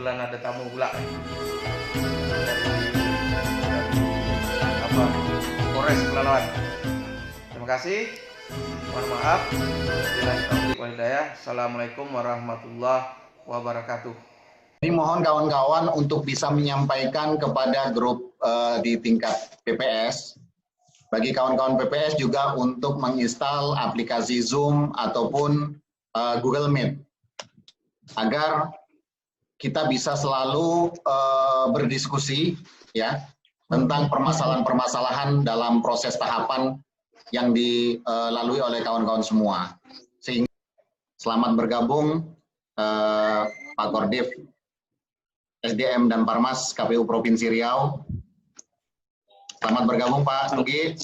kebetulan ada tamu pula dari Polres Pelalawan. Terima kasih. Mohon maaf. Billahi taufiq wal hidayah. Assalamualaikum warahmatullahi wabarakatuh. Ini mohon kawan-kawan untuk bisa menyampaikan kepada grup di tingkat PPS, bagi kawan-kawan PPS juga untuk menginstal aplikasi Zoom ataupun Google Meet, agar kita bisa selalu berdiskusi ya tentang permasalahan-permasalahan dalam proses tahapan yang dilalui oleh kawan-kawan semua. Sehingga selamat bergabung Pak Kordif SDM dan Parmas KPU Provinsi Riau. Selamat bergabung Pak Nugi.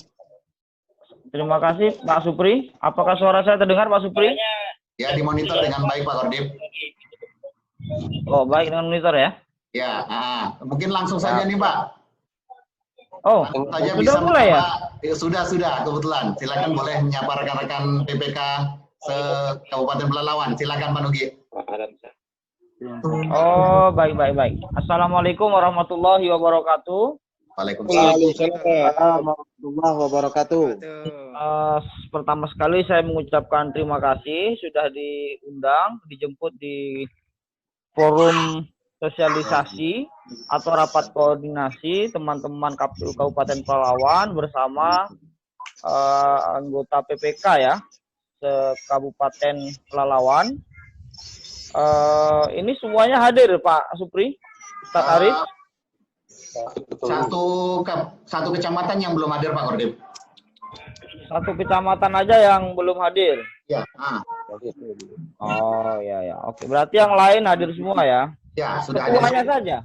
Terima kasih Pak Supri. Apakah suara saya terdengar Pak Supri? Ya, dimonitor dengan baik Pak Kordif. Oh, baik dengan monitor ya? Ya, mungkin langsung saja nih Pak. Oh, saja sudah bisa mulai ya? Sudah kebetulan. Silakan boleh menyapa rekan-rekan PPK se-Kabupaten Pelalawan. Silakan Pak Nugi. Oh, baik. Assalamualaikum warahmatullahi wabarakatuh. Waalaikumsalam warahmatullahi wabarakatuh. Pertama sekali saya mengucapkan terima kasih sudah diundang, dijemput di forum sosialisasi atau rapat koordinasi teman-teman KPU Kabupaten Pelalawan bersama anggota PPK ya, se-Kabupaten Pelalawan. Ini semuanya hadir Pak Supri, Ustaz Arif. Satu kecamatan yang belum hadir Pak Kordif. Satu kecamatan aja yang belum hadir. Ya. Oh ya. Oke, berarti yang lain hadir semua ya? Ya, sudah hadir. Ketuanya saja.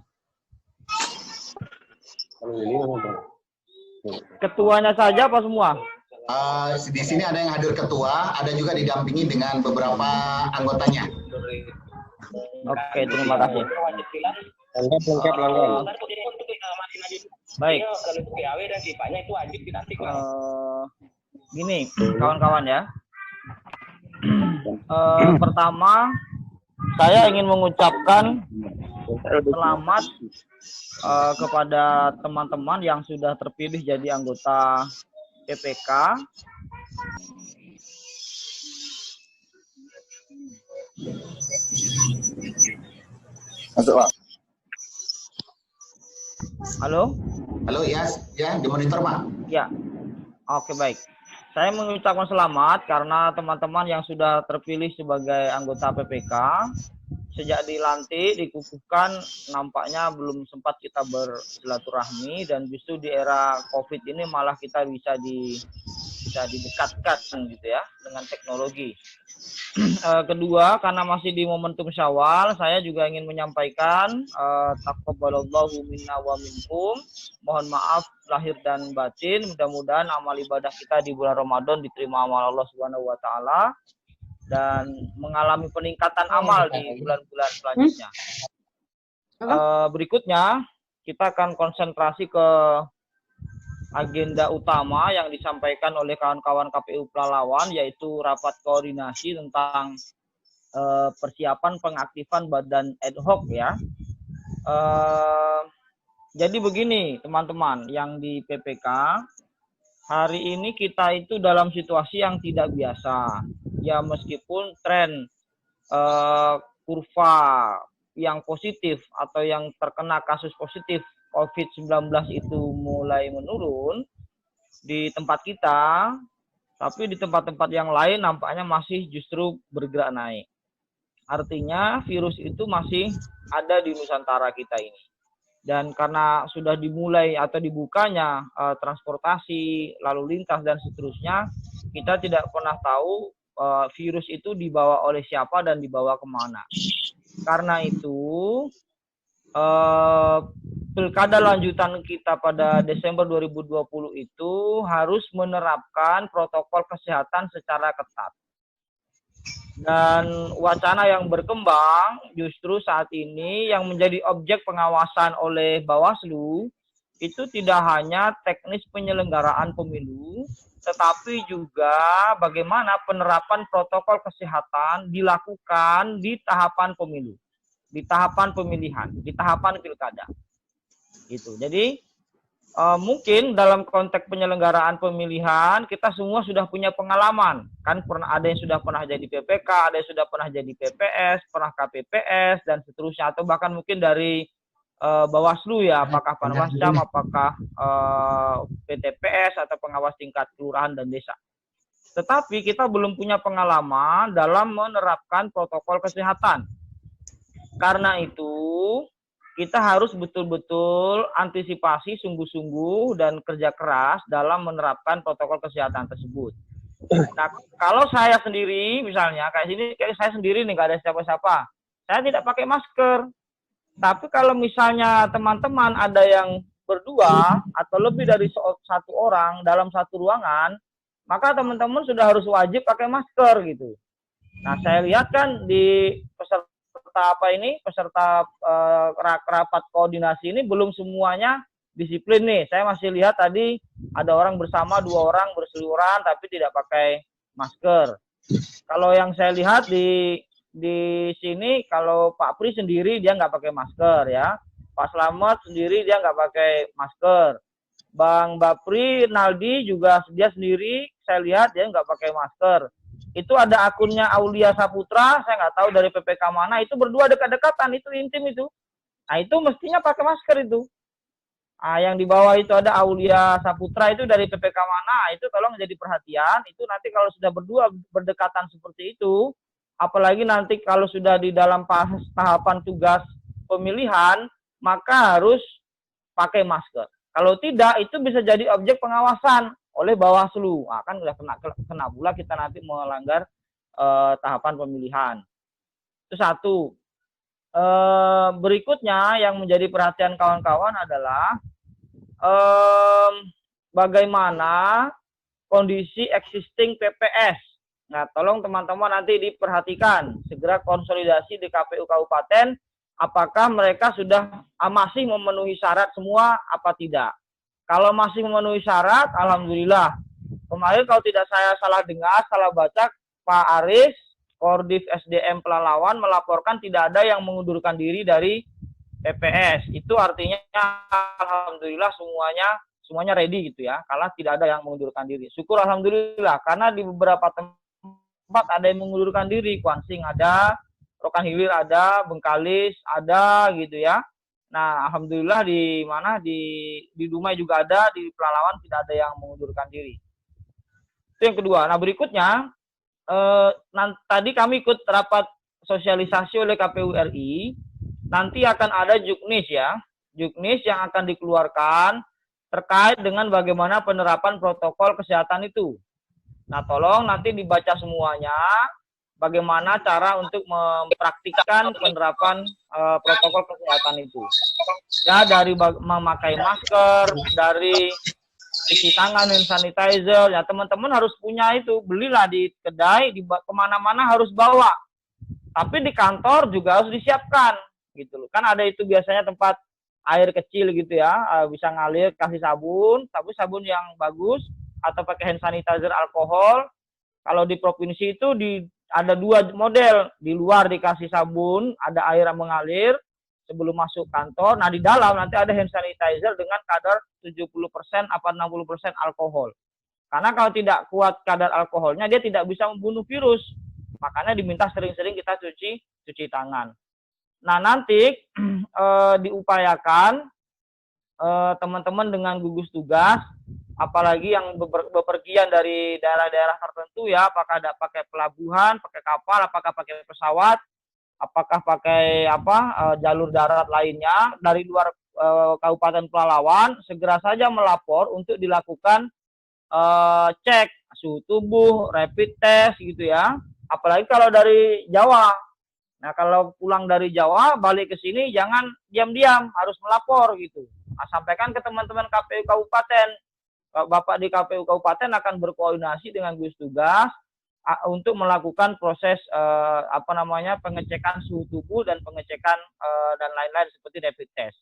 Ketuanya saja apa semua? Di sini ada yang hadir ketua, ada juga didampingi dengan beberapa anggotanya. Oke, terima kasih. Baik. Gini, kawan-kawan ya. Pertama, saya ingin mengucapkan selamat kepada teman-teman yang sudah terpilih jadi anggota PPK. Masuk Pak. Halo? Halo, ya, dimonitor Pak. Ya, oke baik. Saya mengucapkan selamat karena teman-teman yang sudah terpilih sebagai anggota PPK sejak dilantik, dikukuhkan, nampaknya belum sempat kita bersilaturahmi dan justru di era COVID ini malah kita bisa didekatkan gitu ya dengan teknologi. Kedua, karena masih di momentum Syawal, saya juga ingin menyampaikan taqabbalallahu minna wa minkum. Mohon maaf lahir dan batin. Mudah-mudahan amal ibadah kita di bulan Ramadan diterima amal Allah Subhanahu wa taala dan mengalami peningkatan amal di bulan-bulan selanjutnya. Berikutnya, kita akan konsentrasi ke agenda utama yang disampaikan oleh kawan-kawan KPU Pelalawan, yaitu rapat koordinasi tentang persiapan pengaktifan badan ad hoc ya. Jadi begini teman-teman yang di PPK, hari ini kita itu dalam situasi yang tidak biasa. Ya meskipun tren kurva yang positif atau yang terkena kasus positif COVID-19 itu mulai menurun di tempat kita, tapi di tempat-tempat yang lain nampaknya masih justru bergerak naik. Artinya virus itu masih ada di Nusantara kita ini. Dan karena sudah dimulai atau dibukanya transportasi, lalu lintas dan seterusnya, kita tidak pernah tahu virus itu dibawa oleh siapa dan dibawa kemana. Karena itu pilkada lanjutan kita pada Desember 2020 itu harus menerapkan protokol kesehatan secara ketat. Dan wacana yang berkembang justru saat ini yang menjadi objek pengawasan oleh Bawaslu itu tidak hanya teknis penyelenggaraan pemilu, tetapi juga bagaimana penerapan protokol kesehatan dilakukan di tahapan pemilu. di tahapan pemilihan, di tahapan pilkada. Gitu. Jadi mungkin dalam konteks penyelenggaraan pemilihan kita semua sudah punya pengalaman. Kan pernah ada yang sudah pernah jadi PPK, ada yang sudah pernah jadi PPS, pernah KPPS dan seterusnya, atau bahkan mungkin dari Bawaslu ya, apakah Panwascam, apakah PTPS atau pengawas tingkat kelurahan dan desa. Tetapi kita belum punya pengalaman dalam menerapkan protokol kesehatan. Karena itu, kita harus betul-betul antisipasi sungguh-sungguh dan kerja keras dalam menerapkan protokol kesehatan tersebut. Nah, kalau saya sendiri, misalnya, kayak saya sendiri nih, nggak ada siapa-siapa, saya tidak pakai masker. Tapi kalau misalnya teman-teman ada yang berdua atau lebih dari satu orang dalam satu ruangan, maka teman-teman sudah harus wajib pakai masker gitu. Nah, saya lihat kan di peserta rapat koordinasi ini belum semuanya disiplin nih. Saya masih lihat tadi ada orang bersama, 2 orang berseliweran tapi tidak pakai masker. Kalau yang saya lihat di sini, kalau Pak Pri sendiri dia nggak pakai masker ya, Pak Slamet sendiri dia nggak pakai masker, Bang Bapri Naldi juga dia sendiri saya lihat dia nggak pakai masker. Itu ada akunnya Aulia Saputra, saya nggak tahu dari PPK mana, itu berdua dekat-dekatan, itu intim itu. Nah itu mestinya pakai masker itu. Nah, yang di bawah itu ada Aulia Saputra itu dari PPK mana, itu tolong jadi perhatian. Itu nanti kalau sudah berdua berdekatan seperti itu, apalagi nanti kalau sudah di dalam tahapan tugas pemilihan, maka harus pakai masker. Kalau tidak, itu bisa jadi objek pengawasan oleh Bawaslu. Nah, kan udah kena pula kita nanti melanggar tahapan pemilihan. Itu satu. Berikutnya yang menjadi perhatian kawan-kawan adalah bagaimana kondisi existing PPS. Nah, tolong teman-teman nanti diperhatikan, segera konsolidasi di KPU Kabupaten, apakah mereka sudah masih memenuhi syarat semua apa tidak. Kalau masih memenuhi syarat, alhamdulillah. Kemarin kalau tidak saya salah dengar, salah baca, Pak Aris, Koordif SDM Pelalawan melaporkan tidak ada yang mengundurkan diri dari PPS. Itu artinya alhamdulillah semuanya ready gitu ya. Kalau tidak ada yang mengundurkan diri. Syukur alhamdulillah, karena di beberapa tempat ada yang mengundurkan diri, Kuansing ada, Rokan Hilir ada, Bengkalis ada gitu ya. Nah, alhamdulillah di Dumai juga ada, di Pelalawan tidak ada yang mengundurkan diri. Itu yang kedua. Nah, berikutnya tadi kami ikut rapat sosialisasi oleh KPU RI. Nanti akan ada juknis ya. Juknis yang akan dikeluarkan terkait dengan bagaimana penerapan protokol kesehatan itu. Nah, tolong nanti dibaca semuanya, bagaimana cara untuk mempraktikkan penerapan protokol kesehatan itu. Ya, dari memakai masker, dari cuci tangan, hand sanitizer, ya teman-teman harus punya itu. Belilah di kedai, kemana-mana harus bawa. Tapi di kantor juga harus disiapkan, gitu loh. Kan ada itu biasanya tempat air kecil gitu ya, bisa ngalir, kasih sabun, tapi sabun yang bagus, atau pakai hand sanitizer alkohol. Kalau di provinsi itu ada 2 model, di luar dikasih sabun, ada air yang mengalir sebelum masuk kantor. Nah, di dalam nanti ada hand sanitizer dengan kadar 70% apa 60% alkohol. Karena kalau tidak kuat kadar alkoholnya, dia tidak bisa membunuh virus. Makanya diminta sering-sering kita cuci tangan. Nah, nanti diupayakan teman-teman dengan gugus tugas, apalagi yang bepergian dari daerah-daerah tertentu ya, apakah ada pakai pelabuhan, pakai kapal, apakah pakai pesawat, apakah pakai jalur darat lainnya dari luar Kabupaten Pelalawan, segera saja melapor untuk dilakukan cek suhu tubuh, rapid test gitu ya. Apalagi kalau dari Jawa. Nah, kalau pulang dari Jawa balik ke sini jangan diam-diam, harus melapor gitu. Nah, sampaikan ke teman-teman KPU Kabupaten. Bapak di KPU Kabupaten akan berkoordinasi dengan gugus tugas untuk melakukan proses pengecekan suhu tubuh dan pengecekan dan lain-lain seperti rapid test.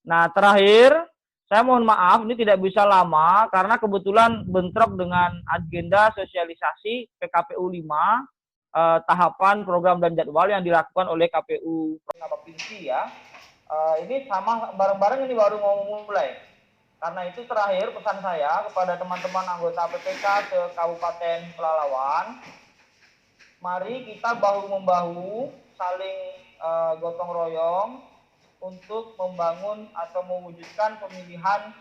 Nah, terakhir saya mohon maaf ini tidak bisa lama karena kebetulan bentrok dengan agenda sosialisasi PKPU 5 tahapan, program dan jadwal yang dilakukan oleh KPU provinsi ya. Ini sama bareng-bareng ini baru mau mulai. Karena itu terakhir pesan saya kepada teman-teman anggota PPK se Kabupaten Pelalawan, mari kita bahu-membahu saling gotong royong untuk membangun atau mewujudkan pemilihan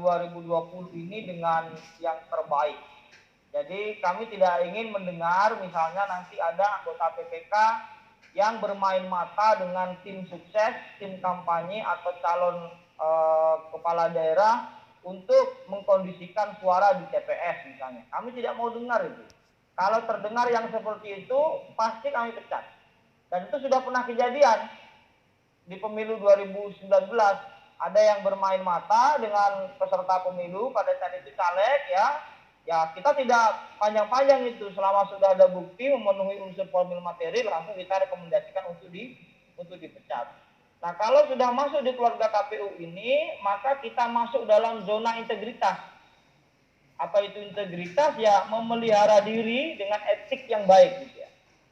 2020 ini dengan yang terbaik. Jadi kami tidak ingin mendengar misalnya nanti ada anggota PPK yang bermain mata dengan tim sukses, tim kampanye atau calon kepala daerah untuk mengkondisikan suara di TPS misalnya. Kami tidak mau dengar itu. Kalau terdengar yang seperti itu, pasti kami pecat. Dan itu sudah pernah kejadian di pemilu 2019. Ada yang bermain mata dengan peserta pemilu pada saat itu caleg ya. Ya kita tidak panjang-panjang itu, selama sudah ada bukti memenuhi unsur formil materi langsung kita rekomendasikan untuk dipecat. Nah kalau sudah masuk di keluarga KPU ini, maka kita masuk dalam zona integritas. Apa itu integritas? Ya memelihara diri dengan etik yang baik gitu ya.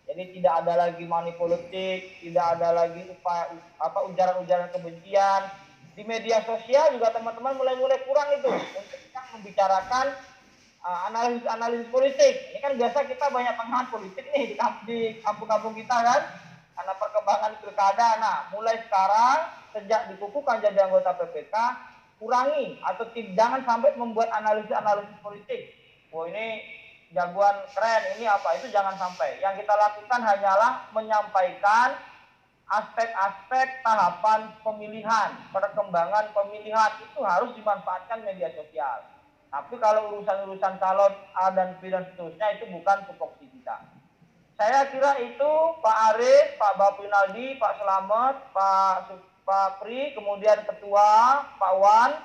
Jadi tidak ada lagi money politik, tidak ada lagi ujaran-ujaran kebencian. Di media sosial juga teman-teman mulai kurang itu untuk kita membicarakan analisis politik. Ini kan biasa kita banyak pengalaman politik nih di kampung-kampung kita kan, karena perkembangan pilkada. Nah, mulai sekarang sejak dikukuhkan jadi anggota PPK, kurangi atau jangan sampai membuat analisis politik. Oh ini jagoan keren, ini apa, itu jangan sampai. Yang kita lakukan hanyalah menyampaikan aspek-aspek tahapan pemilihan, perkembangan pemilihan itu harus dimanfaatkan media sosial. Tapi kalau urusan-urusan calon A dan B dan seterusnya itu bukan tupoksi kita. Saya kira itu Pak Arif, Pak Bapinaldi, Pak Selamet, Pak Pri, kemudian Ketua, Pak Wan,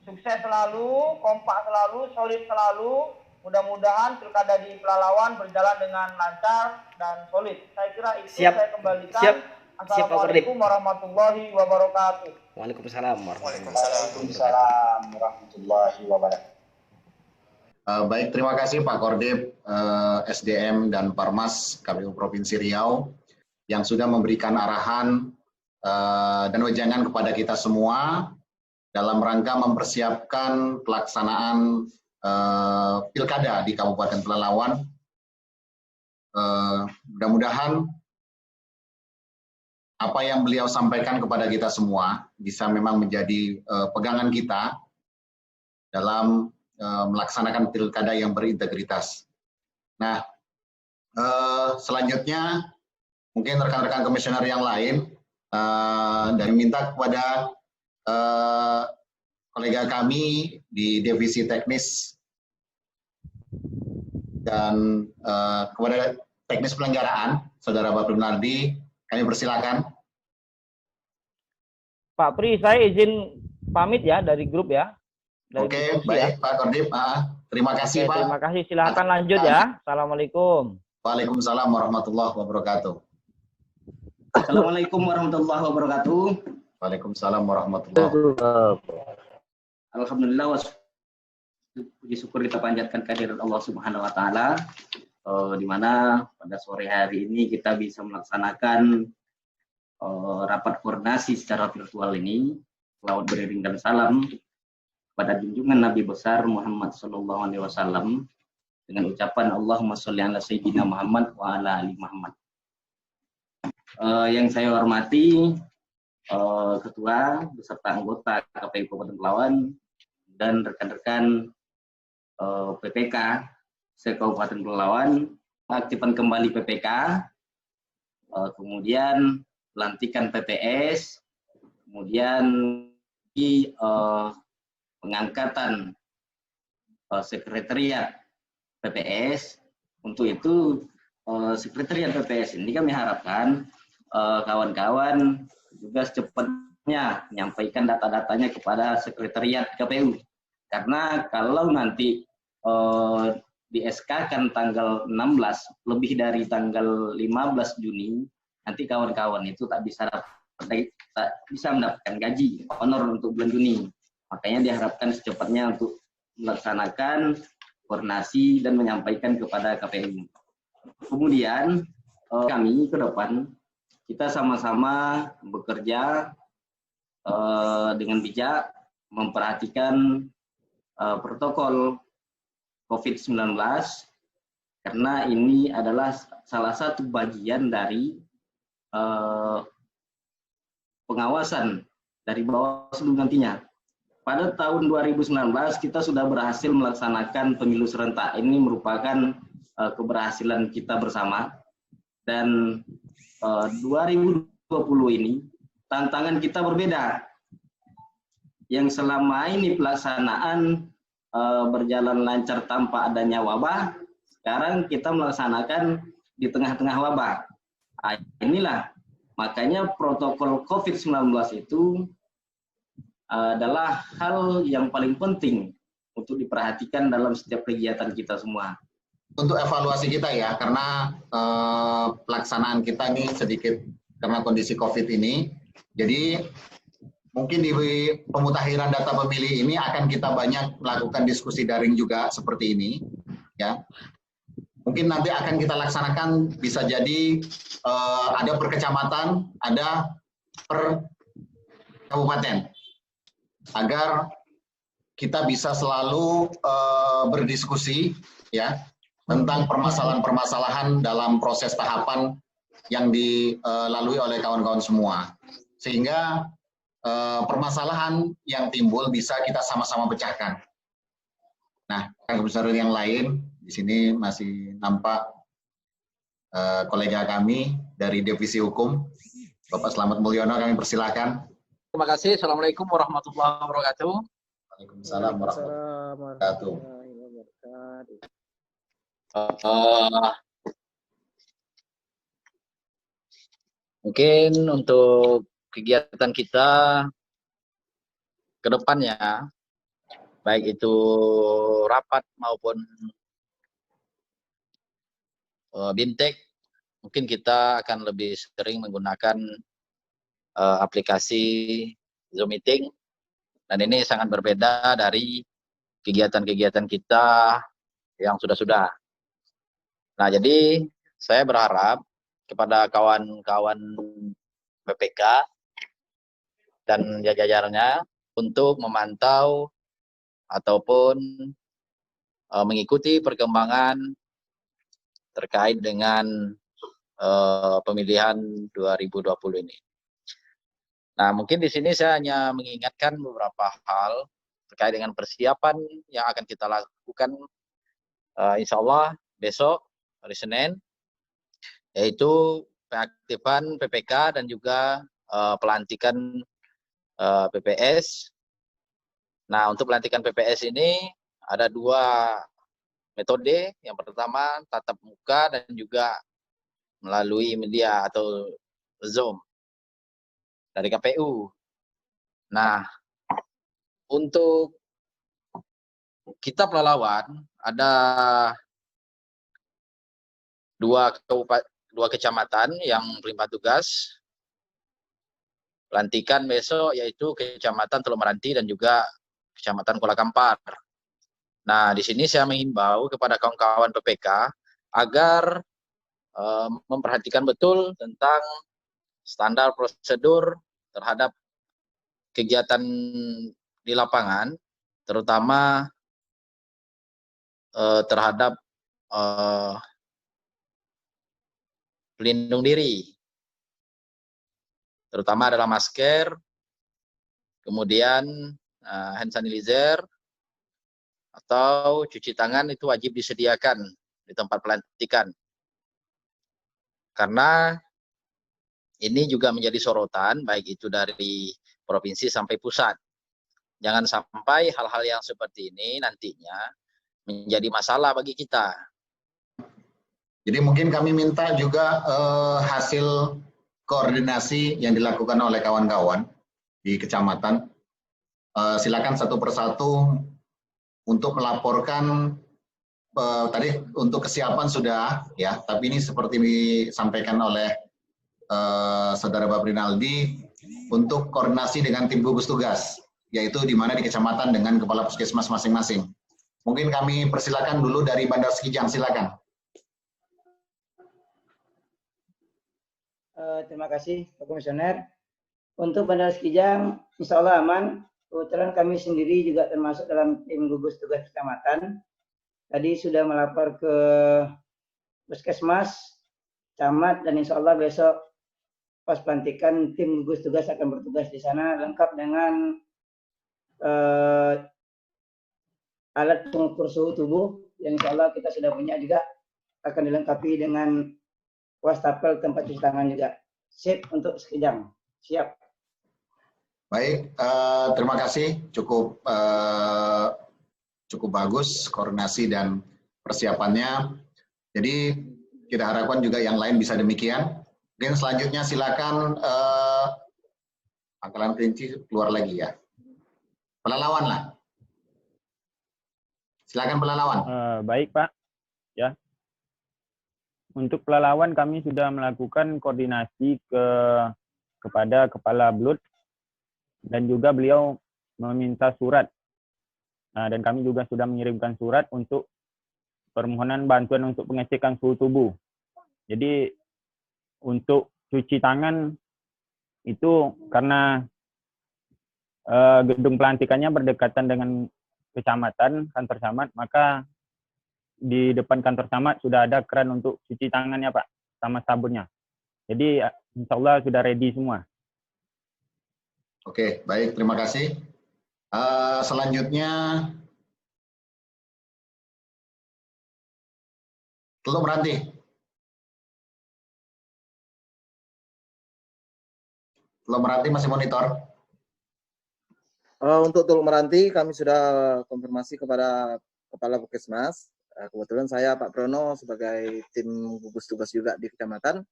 sukses selalu, kompak selalu, solid selalu. Mudah-mudahan pilkada di Pelalawan berjalan dengan lancar dan solid. Saya kira itu saya kembalikan. Assalamualaikum warahmatullahi wabarakatuh. Waalaikumsalam warahmatullahi wabarakatuh. Baik, terima kasih Pak Kordip, SDM dan Parmas KPU Provinsi Riau yang sudah memberikan arahan dan wejangan kepada kita semua dalam rangka mempersiapkan pelaksanaan pilkada di Kabupaten Pelalawan. Mudah-mudahan apa yang beliau sampaikan kepada kita semua bisa memang menjadi pegangan kita dalam melaksanakan pilkada yang berintegritas. Nah, selanjutnya mungkin rekan-rekan komisioner yang lain dan minta kepada kolega kami di divisi teknis dan kepada teknis pelanggaraan, Saudara Bapak Nardi, kami persilakan. Pak Pri, saya izin pamit ya dari grup ya. Oke, baik ya. Pak Kordip. Terima kasih Pak. Terima kasih, silakan lanjut ya. Assalamualaikum. Waalaikumsalam warahmatullahi wabarakatuh. Assalamualaikum warahmatullahi wabarakatuh. Waalaikumsalam warahmatullahi wabarakatuh. Alhamdulillah, puji syukur kita panjatkan kehadirat Allah Subhanahu wa taala, di mana pada sore hari ini kita bisa melaksanakan rapat koordinasi secara virtual ini. Selawat beriring dan salam pada junjungan Nabi besar Muhammad sallallahu alaihi wasallam dengan ucapan Allahumma sholli ala sayyidina Muhammad wa ala ali Muhammad. Yang saya hormati ketua beserta anggota KPU Kabupaten Pelalawan dan rekan-rekan PPK se-Kabupaten Pelalawan, aktifkan kembali PPK, kemudian pelantikan PPS, kemudian pengangkatan sekretariat PPS. Untuk itu sekretariat PPS ini kami harapkan kawan-kawan juga secepatnya menyampaikan data-datanya kepada sekretariat KPU, karena kalau nanti di SK kan tanggal 16 lebih dari tanggal 15 Juni nanti kawan-kawan itu tak bisa mendapatkan gaji honor untuk bulan Juni. Makanya diharapkan secepatnya untuk melaksanakan koordinasi dan menyampaikan kepada KPU. kemudian kami ke depan kita sama-sama bekerja dengan bijak, memperhatikan protokol COVID-19, karena ini adalah salah satu bagian dari pengawasan dari Bawaslu nantinya. Pada tahun 2019 kita sudah berhasil melaksanakan pemilu serentak. Ini merupakan keberhasilan kita bersama. Dan 2020 ini tantangan kita berbeda. Yang selama ini pelaksanaan berjalan lancar tanpa adanya wabah, sekarang kita melaksanakan di tengah-tengah wabah. Inilah makanya protokol COVID-19 itu adalah hal yang paling penting untuk diperhatikan dalam setiap kegiatan kita semua. Untuk evaluasi kita ya, karena pelaksanaan kita ini sedikit karena kondisi COVID ini, jadi mungkin di pemutakhiran data pemilih ini akan kita banyak melakukan diskusi daring juga seperti ini, ya. Mungkin nanti akan kita laksanakan bisa jadi ada per kecamatan, ada per kabupaten, agar kita bisa selalu berdiskusi, ya, tentang permasalahan-permasalahan dalam proses tahapan yang dilalui oleh kawan-kawan semua, sehingga permasalahan yang timbul bisa kita sama-sama pecahkan. Nah, komisaris yang lain di sini masih nampak kolega kami dari Divisi Hukum, Bapak Slamet Mulyono, kami persilakan. Terima kasih. Assalamualaikum warahmatullahi wabarakatuh. Waalaikumsalam warahmatullahi wabarakatuh. Mungkin untuk kegiatan kita ke depannya, baik itu rapat maupun BIMTEK, mungkin kita akan lebih sering menggunakan aplikasi Zoom Meeting, dan ini sangat berbeda dari kegiatan-kegiatan kita yang sudah-sudah. Nah, jadi saya berharap kepada kawan-kawan PPK dan jajarannya untuk memantau ataupun mengikuti perkembangan terkait dengan pemilihan 2020 ini. Nah, mungkin di sini saya hanya mengingatkan beberapa hal terkait dengan persiapan yang akan kita lakukan insya Allah besok hari Senin, yaitu pengaktifan PPK dan juga pelantikan PPS. Nah, untuk pelantikan PPS ini ada dua metode. Yang pertama tatap muka dan juga melalui media atau Zoom dari KPU. Nah, untuk kita pelalawan ada dua kecamatan yang menerima tugas pelantikan besok, yaitu Kecamatan Teluk Meranti dan juga Kecamatan Kuala Kampar. Nah, di sini saya mengimbau kepada kawan-kawan PPK agar memperhatikan betul tentang standar prosedur terhadap kegiatan di lapangan, terutama terhadap pelindung diri, terutama adalah masker, kemudian hand sanitizer, atau cuci tangan itu wajib disediakan di tempat pelantikan. Karena ini juga menjadi sorotan, baik itu dari provinsi sampai pusat. Jangan sampai hal-hal yang seperti ini nantinya menjadi masalah bagi kita. Jadi mungkin kami minta juga hasil koordinasi yang dilakukan oleh kawan-kawan di kecamatan. Silakan satu persatu untuk melaporkan. Tadi untuk kesiapan sudah ya, tapi ini seperti disampaikan oleh Saudara Bapak Rinaldi untuk koordinasi dengan tim gugus tugas, yaitu di mana di kecamatan dengan kepala puskesmas masing-masing. Mungkin kami persilakan dulu dari Bandar Sekijang, silakan. Terima kasih Pak Komisioner. Untuk Bandara Sekijang, insya Allah aman. Kebetulan kami sendiri juga termasuk dalam tim gugus tugas kecamatan. Tadi sudah melapor ke Puskesmas, Camat, dan insya Allah besok pas pelantikan tim gugus tugas akan bertugas di sana lengkap dengan alat pengukur suhu tubuh yang insya Allah kita sudah punya juga, akan dilengkapi dengan wastafel tempat cuci tangan juga. Sip untuk Sekijang. Siap. Baik, terima kasih. Cukup bagus koordinasi dan persiapannya. Jadi kita harapkan juga yang lain bisa demikian. Mungkin selanjutnya silakan Pangkalan Kerinci keluar lagi ya. Pelalawan lah. Silakan Pelalawan. Baik Pak. Ya. Untuk Pelalawan kami sudah melakukan koordinasi kepada Kepala BLUT dan juga beliau meminta surat. Nah, dan kami juga sudah mengirimkan surat untuk permohonan bantuan untuk pengecekan suhu tubuh. Jadi untuk cuci tangan itu karena gedung pelantikannya berdekatan dengan kecamatan, kantor camat, maka di depan kantor camat sudah ada keran untuk cuci tangannya Pak, sama sabunnya. Jadi insya Allah sudah ready semua. Oke, baik, terima kasih. Selanjutnya Teluk Meranti. Teluk Meranti masih monitor. Untuk Teluk Meranti kami sudah konfirmasi kepada Kepala Puskesmas. Kebetulan saya Pak Prono sebagai tim gugus tugas juga di kecamatan.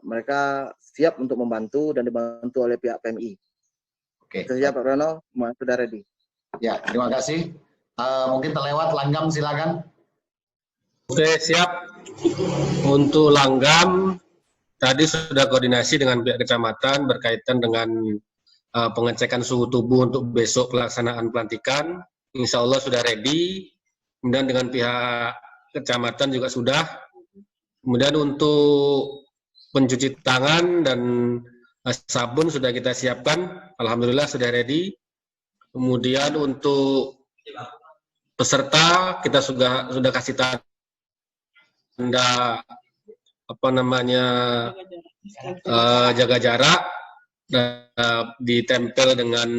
Mereka siap untuk membantu dan dibantu oleh pihak PMI. Oke. Itu ya Pak Prono, sudah ready. Ya, terima kasih. Mungkin terlewat Langgam, silakan. Oke, siap. Untuk Langgam, tadi sudah koordinasi dengan pihak kecamatan berkaitan dengan pengecekan suhu tubuh untuk besok pelaksanaan pelantikan. Insya Allah sudah ready. Kemudian dengan pihak kecamatan juga sudah. Kemudian untuk pencuci tangan dan sabun sudah kita siapkan. Alhamdulillah sudah ready. Kemudian untuk peserta kita sudah kasih tanda jaga jarak, ditempel dengan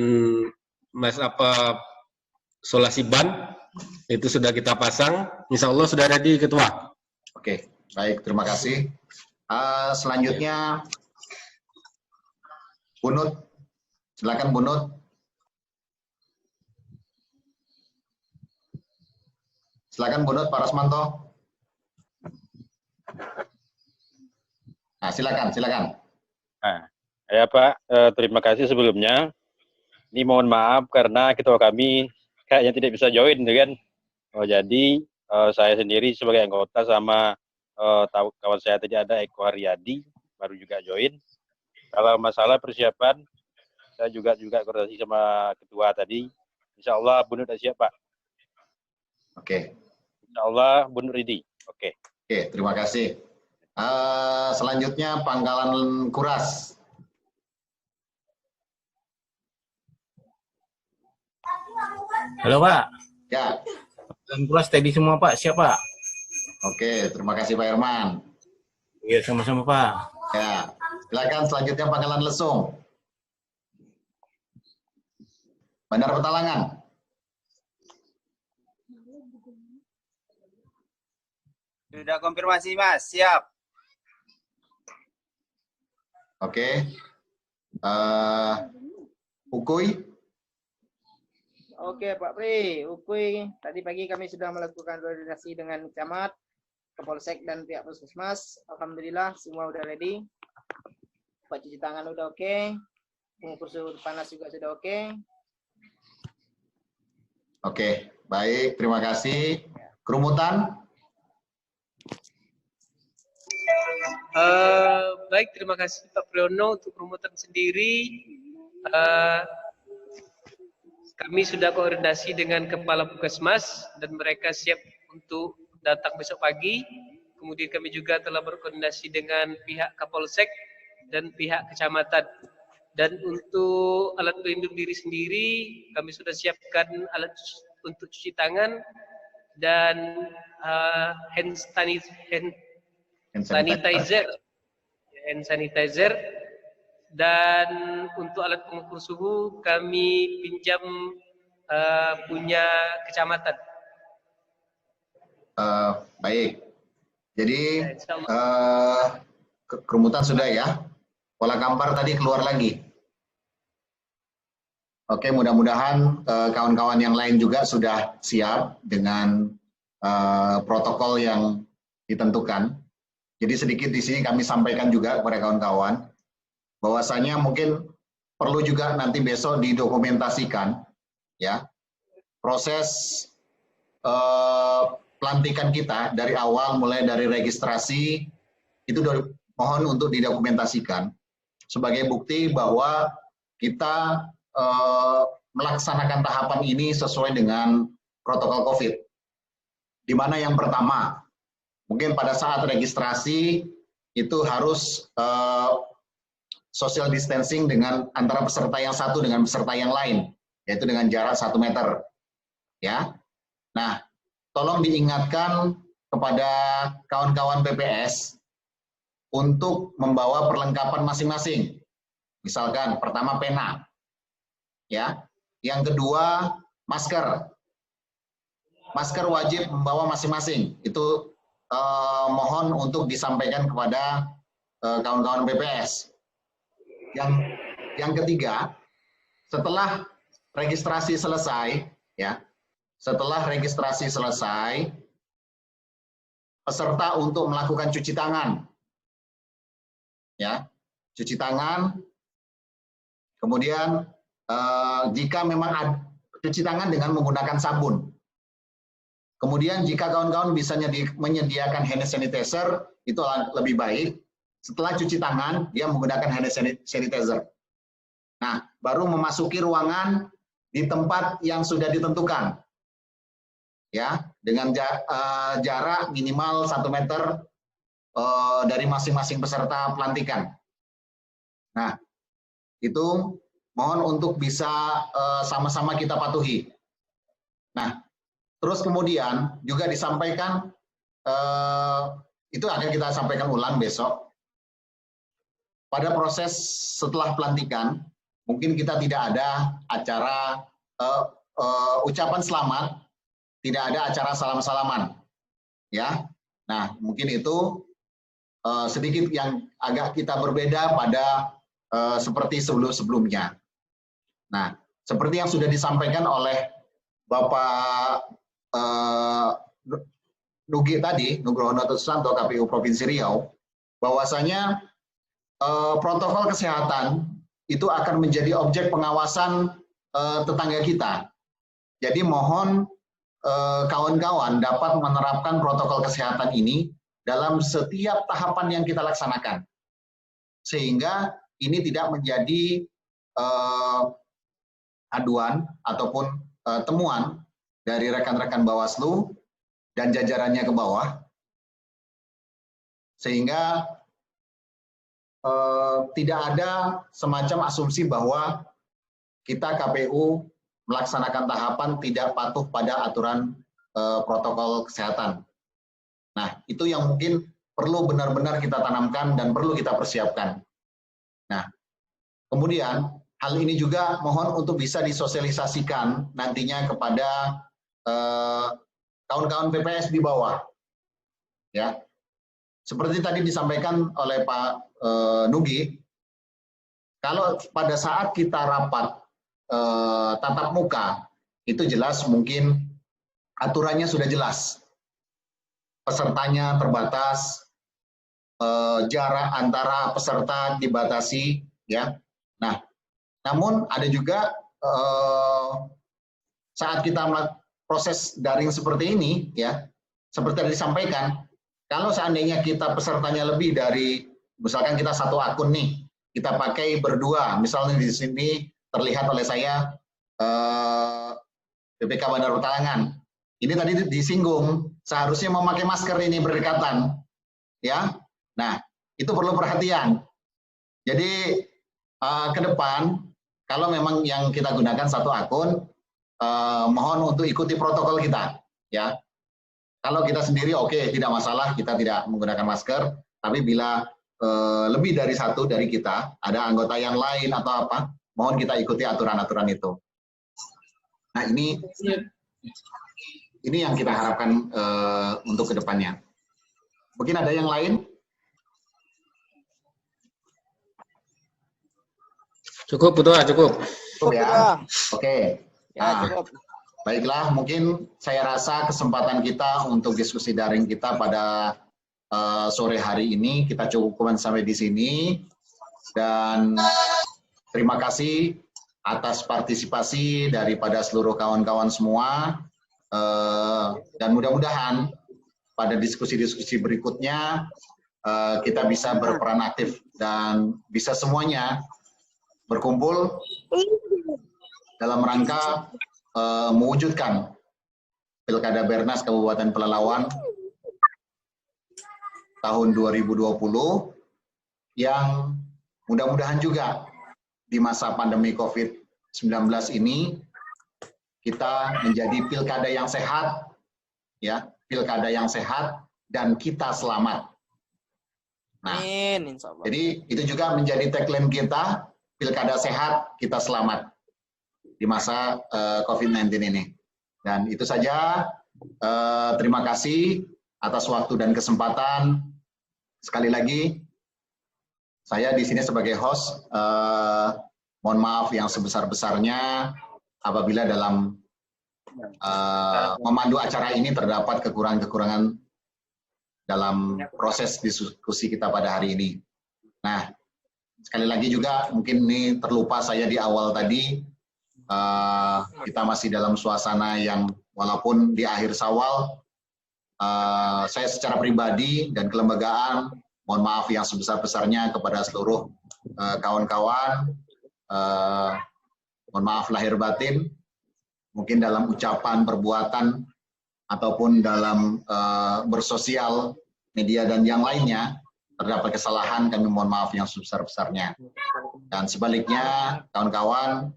solasi ban, itu sudah kita pasang. Insya Allah sudah ready Ketua. Oke, baik, terima kasih. Selanjutnya Bunut, silakan Bunut. Silakan Bunut, Pak Rasmanto. Nah, silakan. Ya Pak, terima kasih sebelumnya. Ini mohon maaf karena ketua kami kayaknya tidak bisa join, kan? Jadi saya sendiri sebagai anggota sama kawan saya tadi ada Eko Haryadi baru juga join. Kalau masalah persiapan, saya juga koordinasi sama ketua tadi. Insya Allah Bunut sudah siap Pak. Oke. Insya Allah Bunut ready. Oke. Oke, terima kasih. Selanjutnya Pangkalan Kuras. Halo Pak. Ya. Pangkalan Kuras tadi semua Pak, siap Pak. Oke, terima kasih Pak Herman. Iya, sama-sama Pak. Ya, silakan selanjutnya Pangkalan Lesung. Bandar Petalangan. Sudah konfirmasi Mas, siap. Oke. Ukui. Oke Pak Pri, Ukui tadi pagi kami sudah melakukan koordinasi dengan camat, Kapolsek dan pihak Puskesmas. Alhamdulillah semua udah ready. Pak cuci tangan udah oke. Pengukur suhu panas juga sudah oke. Oke, baik, terima kasih. Kerumutan. Baik, terima kasih Pak Priyono untuk kerumutan sendiri. Kami sudah koordinasi dengan Kepala Puskesmas dan mereka siap untuk datang besok pagi. kemudian kami juga telah berkoordinasi dengan pihak Kapolsek dan pihak kecamatan. Dan untuk alat pelindung diri sendiri, kami sudah siapkan alat untuk cuci tangan dan hand sanitizer. Dan untuk alat pengukur suhu kami pinjam punya kecamatan. Baik. Jadi kerumutan sudah ya. Pola Kampar tadi keluar lagi. Oke, mudah-mudahan kawan-kawan yang lain juga sudah siap dengan protokol yang ditentukan. Jadi sedikit di sini kami sampaikan juga kepada kawan-kawan bahwasanya mungkin perlu juga nanti besok didokumentasikan ya proses pelantikan kita dari awal, mulai dari registrasi itu mohon untuk didokumentasikan sebagai bukti bahwa kita melaksanakan tahapan ini sesuai dengan protokol COVID. Di mana yang pertama, mungkin pada saat registrasi itu harus social distancing dengan antara peserta yang satu dengan peserta yang lain, yaitu dengan jarak 1 meter. Ya, nah, tolong diingatkan kepada kawan-kawan PPS untuk membawa perlengkapan masing-masing. Misalkan pertama pena, ya. Yang kedua masker. Masker wajib membawa masing-masing. Itu mohon untuk disampaikan kepada kawan-kawan PPS. Yang ketiga, setelah registrasi selesai, ya. Setelah registrasi selesai, peserta untuk melakukan cuci tangan. Ya, cuci tangan. Kemudian jika memang cuci tangan dengan menggunakan sabun. Kemudian jika kawan-kawan bisa menyediakan hand sanitizer, itu lebih baik. Setelah cuci tangan, dia menggunakan hand sanitizer. Nah, baru memasuki ruangan di tempat yang sudah ditentukan. Ya, dengan jarak minimal 1 meter dari masing-masing peserta pelantikan. Nah, itu mohon untuk bisa sama-sama kita patuhi. Nah, terus kemudian juga disampaikan, itu akan kita sampaikan ulang besok. Pada proses setelah pelantikan, mungkin kita tidak ada acara ucapan selamat, tidak ada acara salam-salaman. Ya, nah mungkin itu sedikit yang agak kita berbeda pada seperti sebelum-sebelumnya. Nah, seperti yang sudah disampaikan oleh Bapak Nugi tadi, Nugroho Susanto, KPU Provinsi Riau, bahwasanya protokol kesehatan itu akan menjadi objek pengawasan tetangga kita. Jadi mohon kawan-kawan dapat menerapkan protokol kesehatan ini dalam setiap tahapan yang kita laksanakan. Sehingga ini tidak menjadi aduan ataupun temuan dari rekan-rekan Bawaslu dan jajarannya ke bawah. Sehingga tidak ada semacam asumsi bahwa kita KPU melaksanakan tahapan tidak patuh pada aturan protokol kesehatan. Nah, itu yang mungkin perlu benar-benar kita tanamkan dan perlu kita persiapkan. Nah, kemudian hal ini juga mohon untuk bisa disosialisasikan nantinya kepada kawan-kawan PPS di bawah. Ya, seperti tadi disampaikan oleh Pak Nugi, kalau pada saat kita rapat tatap muka, itu jelas mungkin aturannya sudah jelas. Pesertanya terbatas, jarak antara peserta dibatasi, ya. Nah, namun ada juga saat kita proses daring seperti ini, ya, seperti yang disampaikan, kalau seandainya kita pesertanya lebih dari, misalkan kita satu akun nih, kita pakai berdua, misalnya di sini terlihat oleh saya BPK Bandar Petalangan. Ini tadi disinggung, seharusnya memakai masker ini berdekatan. ya. Nah, itu perlu perhatian. Jadi ke depan kalau memang yang kita gunakan satu akun, mohon untuk ikuti protokol kita, ya. Kalau kita sendiri oke, tidak masalah, kita tidak menggunakan masker. Tapi bila lebih dari satu dari kita, ada anggota yang lain atau apa, mohon kita ikuti aturan-aturan itu. Nah, ini yang kita harapkan untuk kedepannya. Mungkin ada yang lain? Cukup, betul, cukup. Cukup ya. Oke. Ya, cukup. Baiklah, mungkin saya rasa kesempatan kita untuk diskusi daring kita pada sore hari ini kita cukupkan sampai di sini. Dan terima kasih atas partisipasi daripada seluruh kawan-kawan semua. Dan mudah-mudahan pada diskusi-diskusi berikutnya kita bisa berperan aktif dan bisa semuanya berkumpul dalam rangka mewujudkan Pilkada Bernas Kabupaten Pelalawan tahun 2020 yang mudah-mudahan juga di masa pandemi COVID-19 ini kita menjadi pilkada yang sehat, ya, pilkada yang sehat dan kita selamat. Nah, jadi itu juga menjadi tagline kita, pilkada sehat, kita selamat di masa COVID-19 ini. Dan itu saja, terima kasih atas waktu dan kesempatan. Sekali lagi, saya di sini sebagai host, mohon maaf yang sebesar-besarnya apabila dalam memandu acara ini terdapat kekurangan-kekurangan dalam proses diskusi kita pada hari ini. Nah, sekali lagi juga mungkin ini terlupa saya di awal tadi, kita masih dalam suasana yang walaupun di akhir Syawal, saya secara pribadi dan kelembagaan mohon maaf yang sebesar-besarnya kepada seluruh kawan-kawan, mohon maaf lahir batin, mungkin dalam ucapan, perbuatan, ataupun dalam bersosial media dan yang lainnya, terdapat kesalahan, kami mohon maaf yang sebesar-besarnya. Dan sebaliknya, kawan-kawan,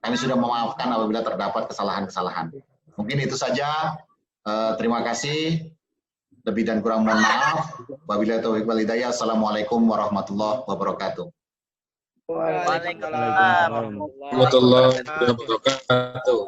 kami sudah memaafkan apabila terdapat kesalahan-kesalahan. Mungkin itu saja. Terima kasih. Lebih dan kurang mohon maaf. Wabillahi taufiq wal hidayah. Assalamualaikum warahmatullahi wabarakatuh. Waalaikumsalam warahmatullahi wabarakatuh.